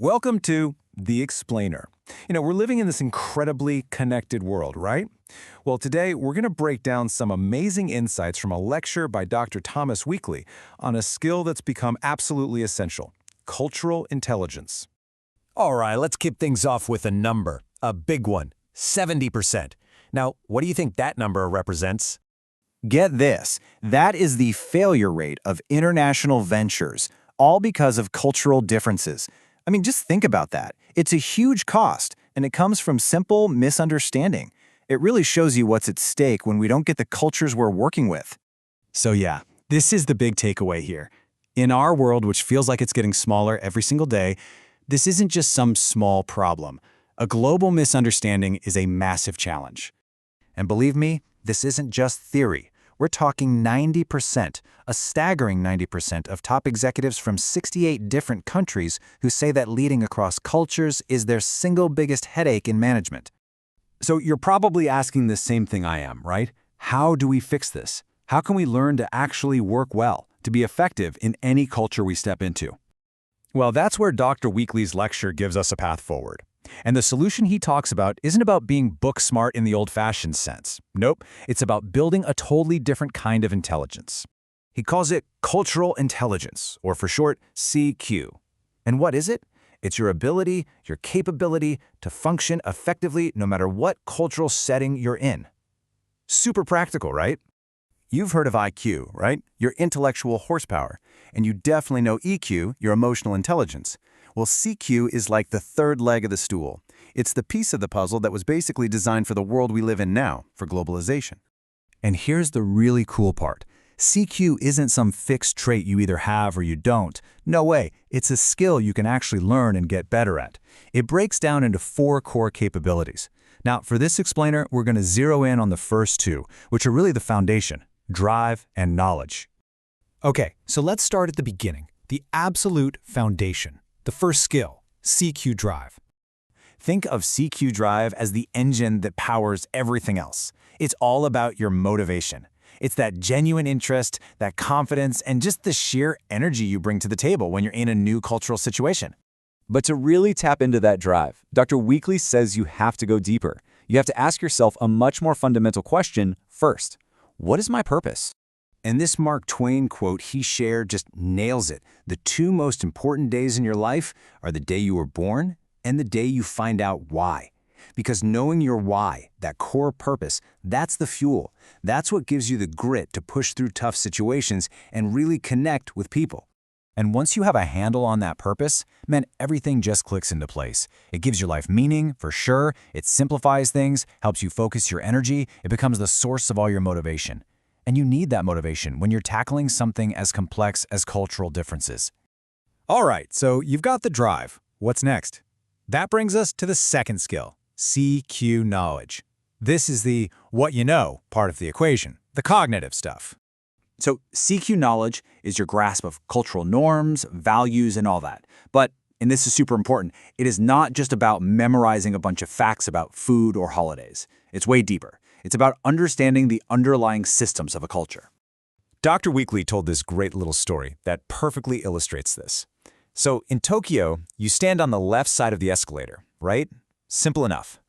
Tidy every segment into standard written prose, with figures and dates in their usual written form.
Welcome to The Explainer. We're living in this incredibly connected world, right? Well, today we're going to break down some amazing insights from a lecture by Dr. Thomas Weakley on a skill that's become absolutely essential: cultural intelligence. All right, let's kick things off with a number, a big one, 70%. Now, what do you think that number represents? Get this, that is the failure rate of international ventures, all because of cultural differences. Just think about that. It's a huge cost, and it comes from simple misunderstanding. It really shows you what's at stake when we don't get the cultures we're working with. So yeah, this is the big takeaway here. In our world, which feels like it's getting smaller every single day, this isn't just some small problem. A global misunderstanding is a massive challenge. And believe me, this isn't just theory. We're talking 90%, a staggering 90% of top executives from 68 different countries who say that leading across cultures is their single biggest headache in management. So you're probably asking the same thing I am, right? How do we fix this? How can we learn to actually work well, to be effective in any culture we step into? Well, that's where Dr. Weakley's lecture gives us a path forward. And the solution he talks about isn't about being book smart in the old-fashioned sense. Nope, it's about building a totally different kind of intelligence. He calls it cultural intelligence, or for short, CQ. And what is it? It's your ability, your capability to function effectively no matter what cultural setting you're in. Super practical, right? You've heard of IQ, right? Your intellectual horsepower. And you definitely know EQ, your emotional intelligence. Well, CQ is like the third leg of the stool. It's the piece of the puzzle that was basically designed for the world we live in now, for globalization. And here's the really cool part. CQ isn't some fixed trait you either have or you don't. No way, it's a skill you can actually learn and get better at. It breaks down into 4 core capabilities. Now, for this explainer, we're going to zero in on the first 2, which are really the foundation: drive and knowledge. Okay, so let's start at the beginning, the absolute foundation. The first skill, CQ drive. Think of CQ drive as the engine that powers everything else. It's all about your motivation. It's that genuine interest, that confidence, and just the sheer energy you bring to the table when you're in a new cultural situation. But to really tap into that drive, Dr. Weakley says you have to go deeper. You have to ask yourself a much more fundamental question first. What is my purpose? And this Mark Twain quote he shared just nails it. The 2 most important days in your life are the day you were born and the day you find out why. Because knowing your why, that core purpose, that's the fuel. That's what gives you the grit to push through tough situations and really connect with people. And once you have a handle on that purpose, man, everything just clicks into place. It gives your life meaning, for sure. It simplifies things, helps you focus your energy. It becomes the source of all your motivation. And you need that motivation when you're tackling something as complex as cultural differences. All right, so you've got the drive. What's next? That brings us to the second skill, CQ knowledge. This is the what you know part of the equation, the cognitive stuff. So CQ knowledge is your grasp of cultural norms, values, and all that. But, and this is super important, it is not just about memorizing a bunch of facts about food or holidays. It's way deeper. It's about understanding the underlying systems of a culture. Dr. Weakley told this great little story that perfectly illustrates this. So in Tokyo, you stand on the left side of the escalator, right? Simple enough.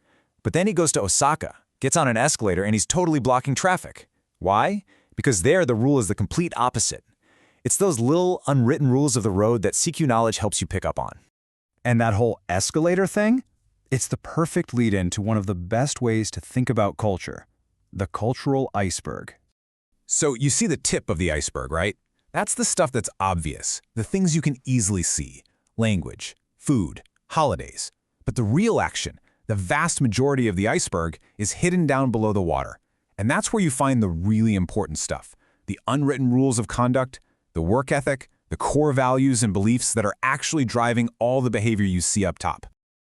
But then he goes to Osaka, gets on an escalator, and he's totally blocking traffic. Why? Because there the rule is the complete opposite. It's those little unwritten rules of the road that CQ knowledge helps you pick up on. And that whole escalator thing? It's the perfect lead-in to one of the best ways to think about culture, the cultural iceberg. So you see the tip of the iceberg, right? That's the stuff that's obvious, the things you can easily see: language, food, holidays. But the real action, the vast majority of the iceberg, is hidden down below the water. And that's where you find the really important stuff: the unwritten rules of conduct, the work ethic, the core values and beliefs that are actually driving all the behavior you see up top.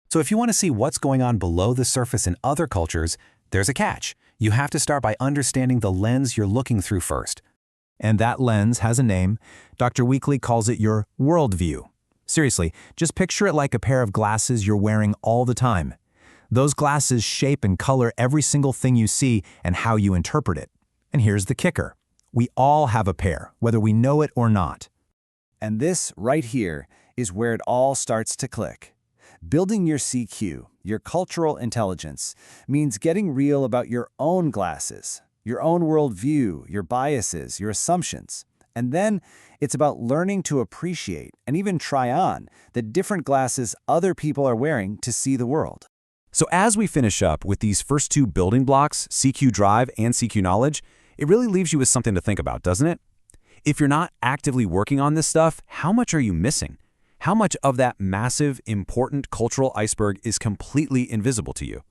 So if you want to see what's going on below the surface in other cultures, there's a catch. You have to start by understanding the lens you're looking through first. And that lens has a name. Dr. Weakley calls it your worldview. Seriously, just picture it like a pair of glasses you're wearing all the time. Those glasses shape and color every single thing you see and how you interpret it. And here's the kicker. We all have a pair, whether we know it or not. And this right here is where it all starts to click. Building your CQ, your cultural intelligence, means getting real about your own glasses, your own worldview, your biases, your assumptions. And then it's about learning to appreciate and even try on the different glasses other people are wearing to see the world. So as we finish up with these first two building blocks, CQ drive and CQ knowledge, it really leaves you with something to think about, doesn't it? If you're not actively working on this stuff, how much are you missing? How much of that massive, important cultural iceberg is completely invisible to you?